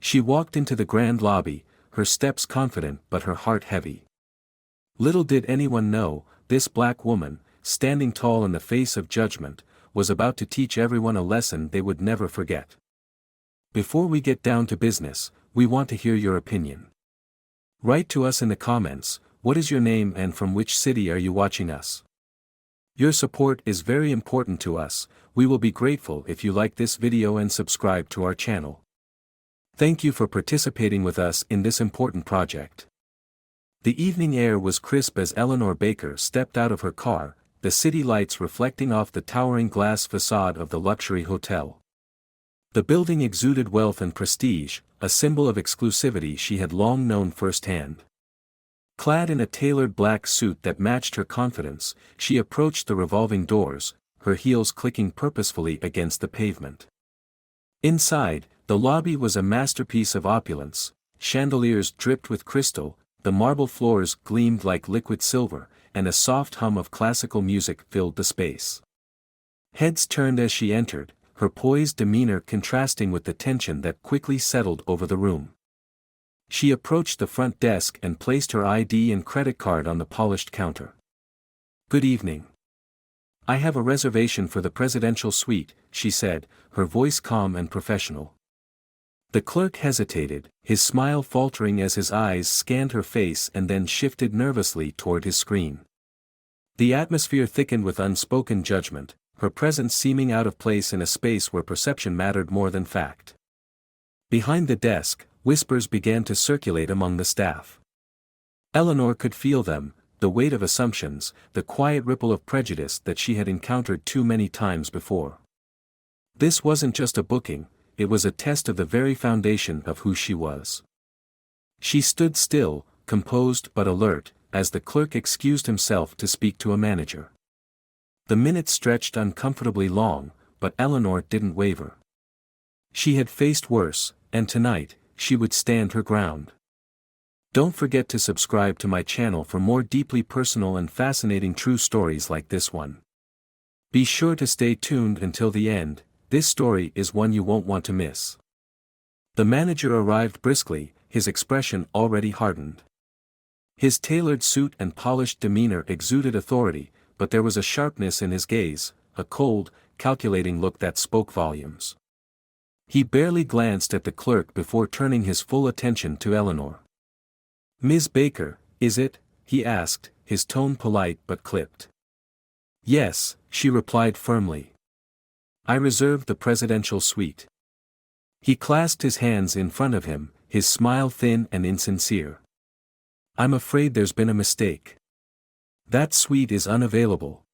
She walked into the grand lobby, her steps confident but her heart heavy. Little did anyone know, this black woman, standing tall in the face of judgment, was about to teach everyone a lesson they would never forget. Before we get down to business, we want to hear your opinion. Write to us in the comments, what is your name and from which city are you watching us? Your support is very important to us. We will be grateful if you like this video and subscribe to our channel. Thank you for participating with us in this important project. The evening air was crisp as Eleanor Baker stepped out of her car, the city lights reflecting off the towering glass facade of the luxury hotel. The building exuded wealth and prestige, a symbol of exclusivity she had long known firsthand. Clad in a tailored black suit that matched her confidence, she approached the revolving doors, her heels clicking purposefully against the pavement. Inside, the lobby was a masterpiece of opulence. Chandeliers dripped with crystal, the marble floors gleamed like liquid silver, and a soft hum of classical music filled the space. Heads turned as she entered, her poised demeanor contrasting with the tension that quickly settled over the room. She approached the front desk and placed her ID and credit card on the polished counter. "Good evening. I have a reservation for the presidential suite," she said, her voice calm and professional. The clerk hesitated, his smile faltering as his eyes scanned her face and then shifted nervously toward his screen. The atmosphere thickened with unspoken judgment, her presence seeming out of place in a space where perception mattered more than fact. Behind the desk, whispers began to circulate among the staff. Eleanor could feel them, the weight of assumptions, the quiet ripple of prejudice that she had encountered too many times before. This wasn't just a booking, it was a test of the very foundation of who she was. She stood still, composed but alert, as the clerk excused himself to speak to a manager. The minutes stretched uncomfortably long, but Eleanor didn't waver. She had faced worse, and tonight, she would stand her ground. Don't forget to subscribe to my channel for more deeply personal and fascinating true stories like this one. Be sure to stay tuned until the end, this story is one you won't want to miss. The manager arrived briskly, his expression already hardened. His tailored suit and polished demeanor exuded authority, but there was a sharpness in his gaze, a cold, calculating look that spoke volumes. He barely glanced at the clerk before turning his full attention to Eleanor. "Ms. Baker, is it?" he asked, his tone polite but clipped. "Yes," she replied firmly. "I reserved the presidential suite." He clasped his hands in front of him, his smile thin and insincere. "I'm afraid there's been a mistake. That suite is unavailable."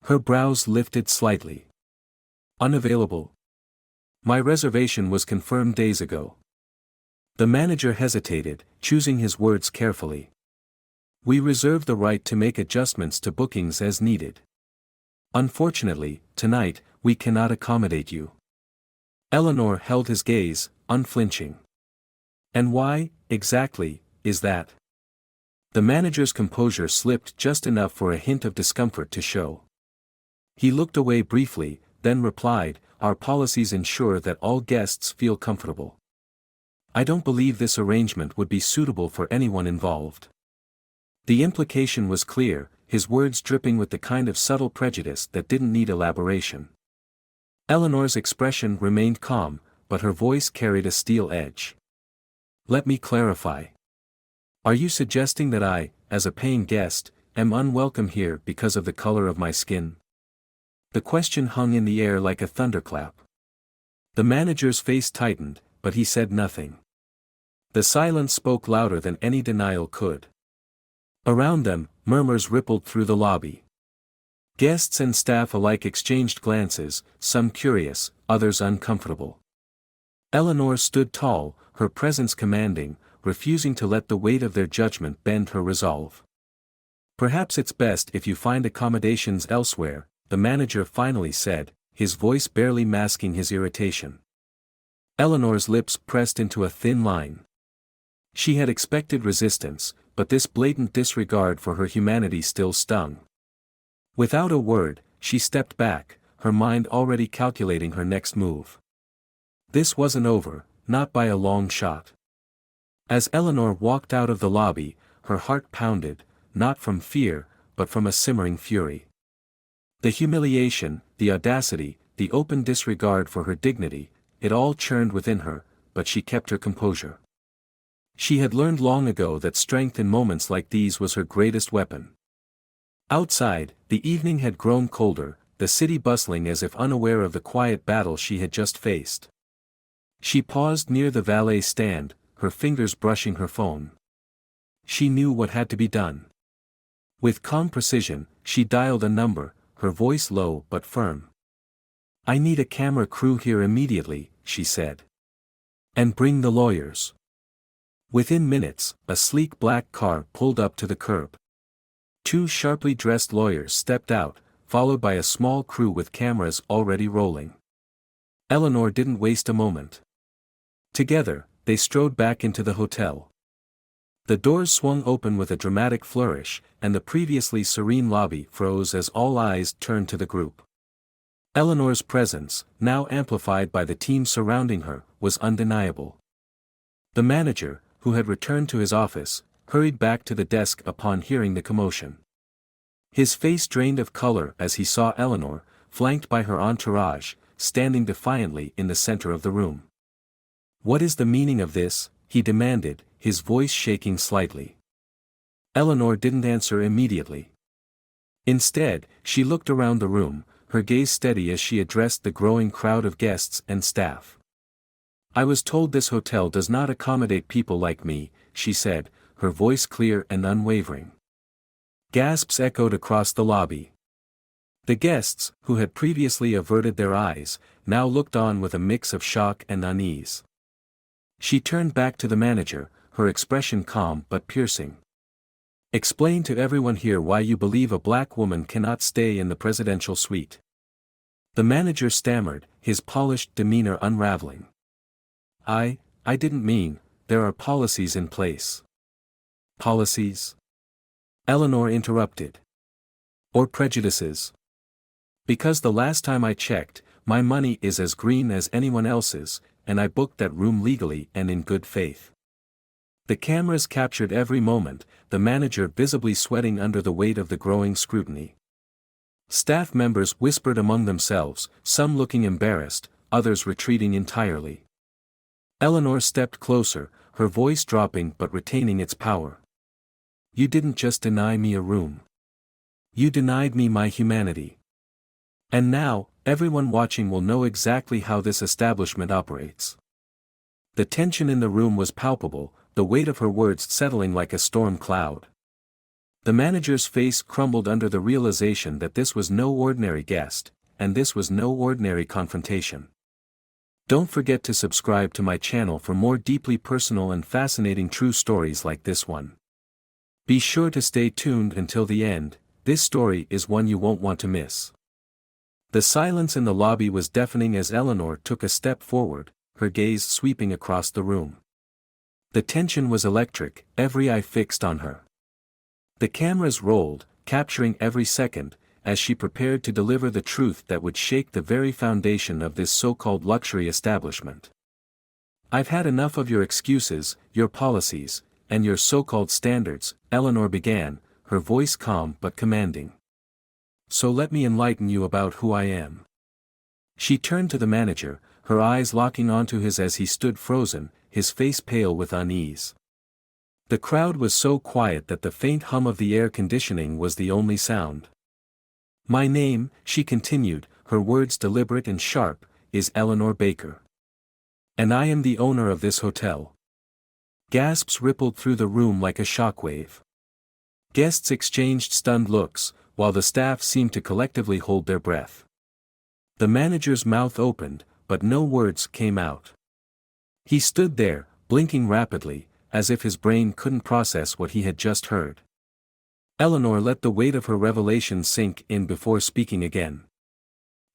Her brows lifted slightly. "Unavailable? My reservation was confirmed days ago." The manager hesitated, choosing his words carefully. "We reserve the right to make adjustments to bookings as needed. Unfortunately, tonight, we cannot accommodate you." Eleanor held his gaze, unflinching. "And why, exactly, is that?" The manager's composure slipped just enough for a hint of discomfort to show. He looked away briefly, then replied, "Our policies ensure that all guests feel comfortable. I don't believe this arrangement would be suitable for anyone involved." The implication was clear, his words dripping with the kind of subtle prejudice that didn't need elaboration. Eleanor's expression remained calm, but her voice carried a steel edge. "Let me clarify. Are you suggesting that I, as a paying guest, am unwelcome here because of the color of my skin?" The question hung in the air like a thunderclap. The manager's face tightened, but he said nothing. The silence spoke louder than any denial could. Around them, murmurs rippled through the lobby. Guests and staff alike exchanged glances, some curious, others uncomfortable. Eleanor stood tall, her presence commanding, refusing to let the weight of their judgment bend her resolve. "Perhaps it's best if you find accommodations elsewhere," the manager finally said, his voice barely masking his irritation. Eleanor's lips pressed into a thin line. She had expected resistance, but this blatant disregard for her humanity still stung. Without a word, she stepped back, her mind already calculating her next move. This wasn't over, not by a long shot. As Eleanor walked out of the lobby, her heart pounded, not from fear, but from a simmering fury. The humiliation, the audacity, the open disregard for her dignity, it all churned within her, but she kept her composure. She had learned long ago that strength in moments like these was her greatest weapon. Outside, the evening had grown colder, the city bustling as if unaware of the quiet battle she had just faced. She paused near the valet stand, her fingers brushing her phone. She knew what had to be done. With calm precision, she dialed a number, her voice low but firm. "I need a camera crew here immediately," she said. "And bring the lawyers." Within minutes, a sleek black car pulled up to the curb. Two sharply dressed lawyers stepped out, followed by a small crew with cameras already rolling. Eleanor didn't waste a moment. Together, they strode back into the hotel. The doors swung open with a dramatic flourish, and the previously serene lobby froze as all eyes turned to the group. Eleanor's presence, now amplified by the team surrounding her, was undeniable. The manager, who had returned to his office, hurried back to the desk upon hearing the commotion. His face drained of color as he saw Eleanor, flanked by her entourage, standing defiantly in the center of the room. "What is the meaning of this?" he demanded, his voice shaking slightly. Eleanor didn't answer immediately. Instead, she looked around the room, her gaze steady as she addressed the growing crowd of guests and staff. "I was told this hotel does not accommodate people like me," she said, her voice clear and unwavering. Gasps echoed across the lobby. The guests, who had previously averted their eyes, now looked on with a mix of shock and unease. She turned back to the manager, her expression calm but piercing. "Explain to everyone here why you believe a black woman cannot stay in the presidential suite." The manager stammered, his polished demeanor unraveling. I didn't mean, there are policies in place." "Policies?" Eleanor interrupted. "Or prejudices? Because the last time I checked, my money is as green as anyone else's, and I booked that room legally and in good faith." The cameras captured every moment, the manager visibly sweating under the weight of the growing scrutiny. Staff members whispered among themselves, some looking embarrassed, others retreating entirely. Eleanor stepped closer, her voice dropping but retaining its power. "You didn't just deny me a room. You denied me my humanity. And now, everyone watching will know exactly how this establishment operates." The tension in the room was palpable, the weight of her words settling like a storm cloud. The manager's face crumbled under the realization that this was no ordinary guest, and this was no ordinary confrontation. Don't forget to subscribe to my channel for more deeply personal and fascinating true stories like this one. Be sure to stay tuned until the end, this story is one you won't want to miss. The silence in the lobby was deafening as Eleanor took a step forward, her gaze sweeping across the room. The tension was electric, every eye fixed on her. The cameras rolled, capturing every second, as she prepared to deliver the truth that would shake the very foundation of this so-called luxury establishment. "I've had enough of your excuses, your policies, and your so-called standards," Eleanor began, her voice calm but commanding. "So let me enlighten you about who I am." She turned to the manager, her eyes locking onto his as he stood frozen, his face pale with unease. The crowd was so quiet that the faint hum of the air conditioning was the only sound. "My name," she continued, her words deliberate and sharp, "is Eleanor Baker. And I am the owner of this hotel." Gasps rippled through the room like a shockwave. Guests exchanged stunned looks, while the staff seemed to collectively hold their breath. The manager's mouth opened, but no words came out. He stood there, blinking rapidly, as if his brain couldn't process what he had just heard. Eleanor let the weight of her revelation sink in before speaking again.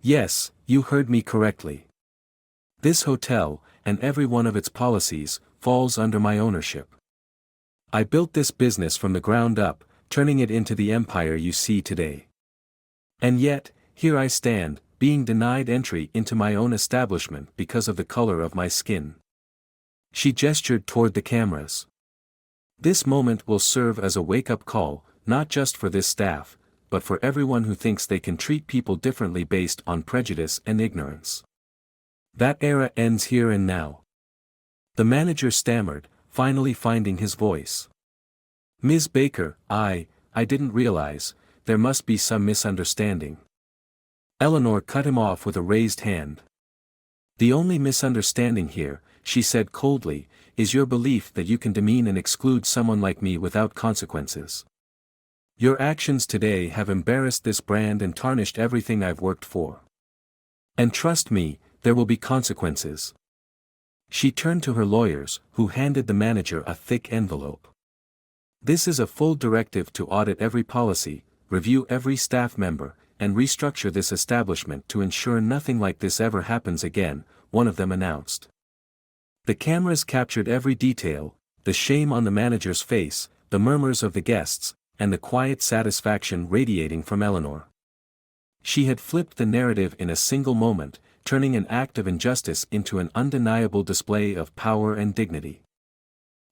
"Yes, you heard me correctly. This hotel, and every one of its policies, falls under my ownership. I built this business from the ground up, turning it into the empire you see today. And yet, here I stand, being denied entry into my own establishment because of the color of my skin. She gestured toward the cameras. This moment will serve as a wake-up call, not just for this staff, but for everyone who thinks they can treat people differently based on prejudice and ignorance. That era ends here and now. The manager stammered, finally finding his voice. Ms. Baker, I didn't realize, there must be some misunderstanding. Eleanor cut him off with a raised hand. The only misunderstanding here, she said coldly, is your belief that you can demean and exclude someone like me without consequences. Your actions today have embarrassed this brand and tarnished everything I've worked for. And trust me, there will be consequences. She turned to her lawyers, who handed the manager a thick envelope. This is a full directive to audit every policy, review every staff member, and restructure this establishment to ensure nothing like this ever happens again, one of them announced. The cameras captured every detail, the shame on the manager's face, the murmurs of the guests, and the quiet satisfaction radiating from Eleanor. She had flipped the narrative in a single moment, turning an act of injustice into an undeniable display of power and dignity.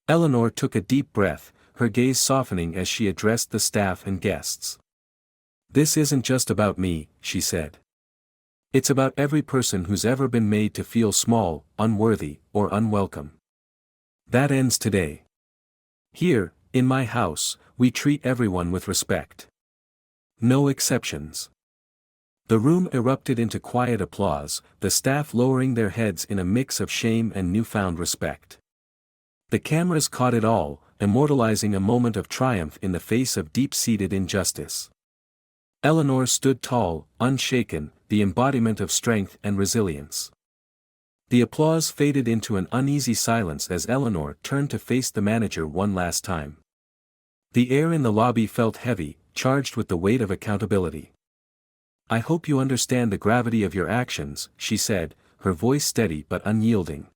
Eleanor took a deep breath, her gaze softening as she addressed the staff and guests. This isn't just about me, she said. It's about every person who's ever been made to feel small, unworthy, or unwelcome. That ends today. Here, in my house, we treat everyone with respect. No exceptions. The room erupted into quiet applause, the staff lowering their heads in a mix of shame and newfound respect. The cameras caught it all, immortalizing a moment of triumph in the face of deep-seated injustice. Eleanor stood tall, unshaken, the embodiment of strength and resilience. The applause faded into an uneasy silence as Eleanor turned to face the manager one last time. The air in the lobby felt heavy, charged with the weight of accountability. I hope you understand the gravity of your actions, she said, her voice steady but unyielding.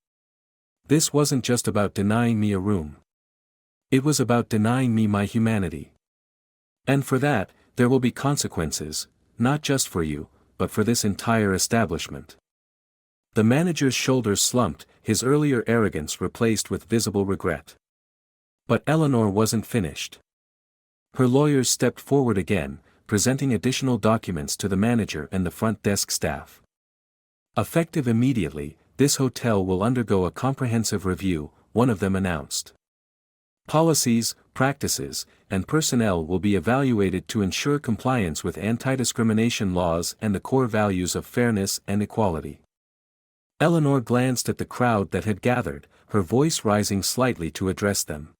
This wasn't just about denying me a room. It was about denying me my humanity. And for that, there will be consequences, not just for you, but for this entire establishment. The manager's shoulders slumped, his earlier arrogance replaced with visible regret. But Eleanor wasn't finished. Her lawyers stepped forward again, presenting additional documents to the manager and the front desk staff. Effective immediately, this hotel will undergo a comprehensive review, one of them announced. Policies, practices, and personnel will be evaluated to ensure compliance with anti-discrimination laws and the core values of fairness and equality. Eleanor glanced at the crowd that had gathered, her voice rising slightly to address them.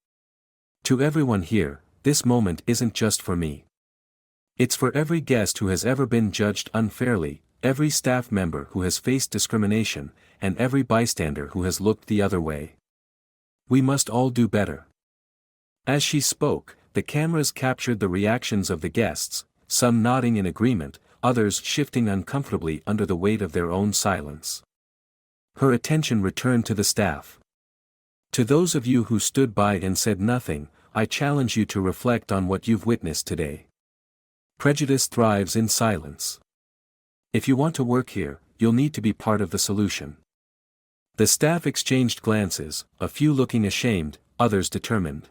To everyone here, this moment isn't just for me. It's for every guest who has ever been judged unfairly, every staff member who has faced discrimination, and every bystander who has looked the other way. We must all do better. As she spoke, the cameras captured the reactions of the guests, some nodding in agreement, others shifting uncomfortably under the weight of their own silence. Her attention returned to the staff. To those of you who stood by and said nothing, I challenge you to reflect on what you've witnessed today. Prejudice thrives in silence. If you want to work here, you'll need to be part of the solution. The staff exchanged glances, a few looking ashamed, others determined.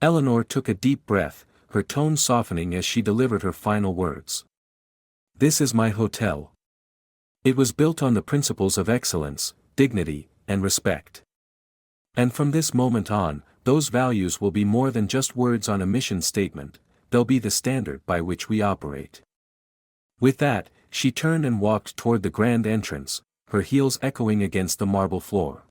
Eleanor took a deep breath, her tone softening as she delivered her final words. This is my hotel. It was built on the principles of excellence, dignity, and respect. And from this moment on, those values will be more than just words on a mission statement, they'll be the standard by which we operate. With that, she turned and walked toward the grand entrance, her heels echoing against the marble floor.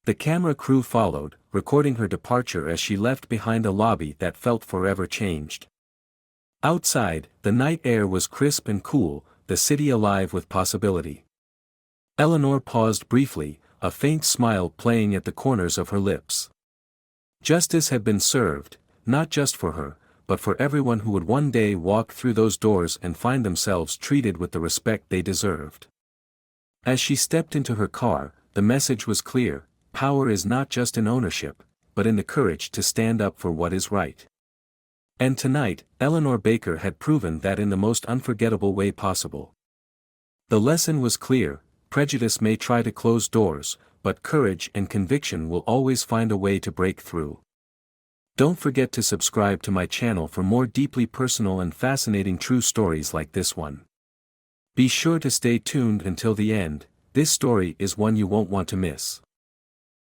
The camera crew followed, recording her departure as she left behind a lobby that felt forever changed. Outside, the night air was crisp and cool, the city alive with possibility. Eleanor paused briefly, a faint smile playing at the corners of her lips. Justice had been served, not just for her, but for everyone who would one day walk through those doors and find themselves treated with the respect they deserved. As she stepped into her car, the message was clear: power is not just in ownership, but in the courage to stand up for what is right. And tonight, Eleanor Baker had proven that in the most unforgettable way possible. The lesson was clear: prejudice may try to close doors, but courage and conviction will always find a way to break through. Don't forget to subscribe to my channel for more deeply personal and fascinating true stories like this one. Be sure to stay tuned until the end, this story is one you won't want to miss.